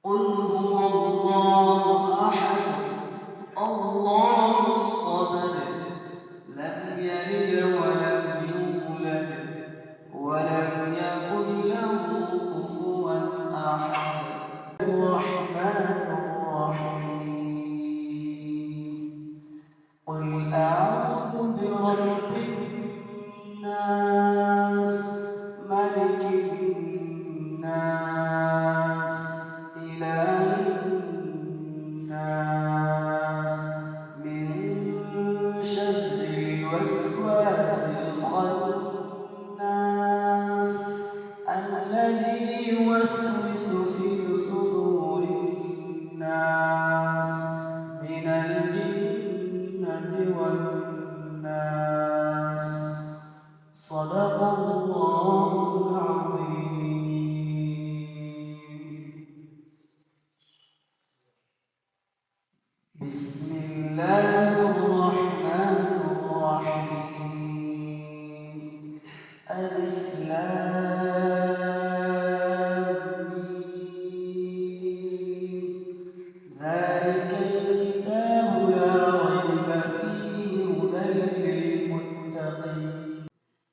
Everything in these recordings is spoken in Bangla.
قل هو الله أحد الله الصمد لم يلد ولم يولد ولم يكن له كفوا أحد الرحمن الرحيم قل أعوذ برب الناس ملك الناس إله الناس من شر الوسواس الخناس الذي يوسوس في صدور الناس من الجنة والناس صدق الله العظيم. بسم الله الرحمن الرحيم ألف لام ميم ذلك الكتاب لا ريب فيه هدى للمتقين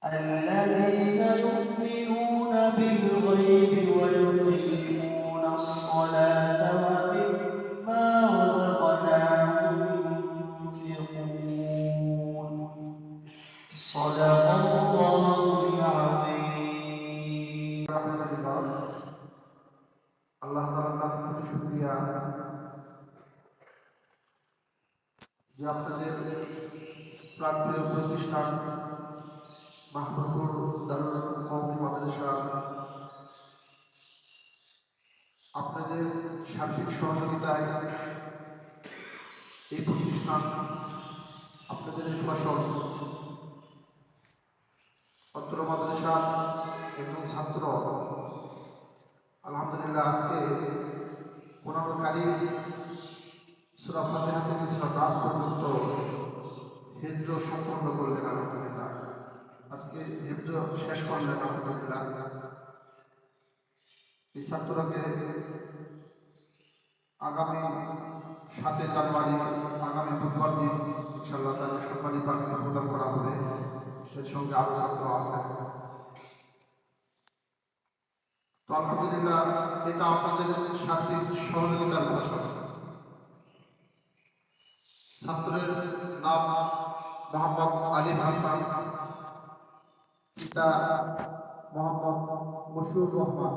الذين يؤمنون بالغيب ويقيمون الصلاة ومما رزقناهم ينفقون صدق الله العظيم. আল্লাহ তাআলার কাছে শুকরিয়া যে আপনাদের প্রাণপ্রিয় প্রতিষ্ঠান মাহমুদপুর দারুল কওমি মাদ্রাসা আপনাদের সার্বিক সহযোগিতায় এই প্রতিষ্ঠান আপনাদের ফসল অত্র মাদ্রাসা এবং ছাত্র আলহামদুলিল্লাহ আজকে 15 তারিখ সূরা ফাতিহা থেকে সূরা নাস পর্যন্ত হিফজ সম্পন্ন করলেন আলহামদুলিল্লাহ। আজকে হিফজ শেষ করলেন আলহামদুলিল্লাহ। এই ছাত্রকে আগামী 7 জানুয়ারি আগামী বুধবার দিন ইনশাআল্লাহ তাআলা সম্মানী পাখি প্রদান করা হবে। এর সঙ্গে আরো ছাত্র আছে। তো আলহামদুলিল্লাহ এটা আপনাদের সার্বিক সহযোগিতার ফসল। ছাত্রের নাম মোহাম্মদ আলী হাসান, পিতা মোহাম্মদ মশিউর রহমান,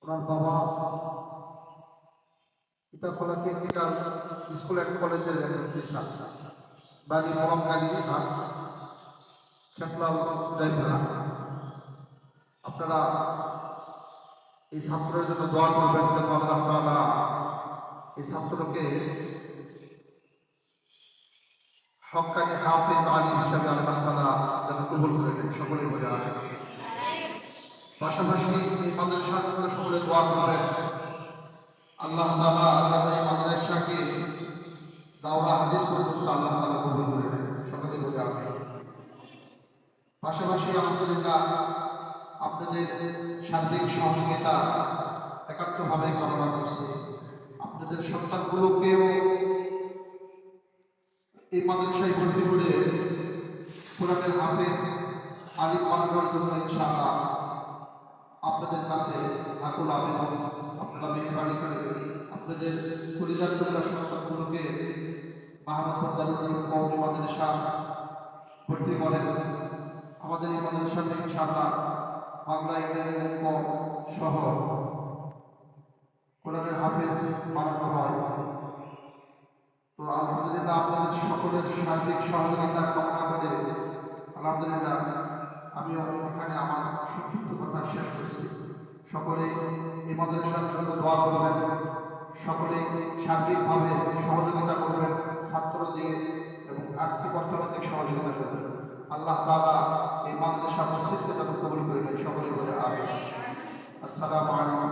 ওনার বাবা পিতাখোলা টেকনিক্যাল স্কুল অ্যান্ড কলেজের একজন টিচার, বাড়ি মোহাম্মদ হাট খেতলাল জয়পুরহাট। আপনারা এই ছাত্রের জন্য দোয়া করবেন যেন আল্লাহ তাআলা এই ছাত্রকে হক্কানি হাফেজ আলিম হিসাবে আল্লাহ তাআলা যেন কবুল করে নেন। সকলে বলে আমিন। পাশাপাশি এই মাদ্রাসার জন্য সকলে দোয়া করবেন আল্লাহ তাআলা আমাদের এই মাদ্রাসাকে দাওরা হাদিস পর্যন্ত আল্লাহ তাআলা কবুল করে নেন। সকলে বলে আমিন। পাশাপাশি আলহামদুলিল্লাহ আপনাদের সার্বিক সহযোগিতা একাত্মভাবে কামনা করছি। আপনাদের সন্তানগুলোকেও এই মাদ্রাসায় ভর্তি করে কোরআনের হাফেজ আলিম বানানোর জন্য ইনশাআল্লাহ আপনাদের কাছে আকুল আবেদন, আপনারা মেহরবানি করে আপনাদের পরিবার পরিবার সন্তানগুলোকে মাহমুদপুর দারুল কওমি মাদ্রাসা ভর্তি করেন। আমাদের এই মাদ্রাসাতে ইনশাআল্লাহ বাংলা ইংরেজি সহ কোরআনের হাফেজ বানানো হয়। তো আলহামদুলিল্লাহ আপনাদের সকলের সার্বিক সহযোগিতা কামনা করে আলহামদুলিল্লাহ আমি এখানে আমার সংক্ষিপ্ত কথা শেষ করছি। সকলে এই মাদ্রাসার জন্য দোয়া করবেন, সকলে সার্বিকভাবে সহযোগিতা করবেন, ছাত্র দিয়ে এবং আর্থিক অর্থনৈতিক সহযোগিতা করবেন। আল্লাহ তাআলা এই মাদ্রাসা মসজিদকে যেন কবুল করে নেয়। সকলে বলে আমিন। আসসালামু আলাইকুম।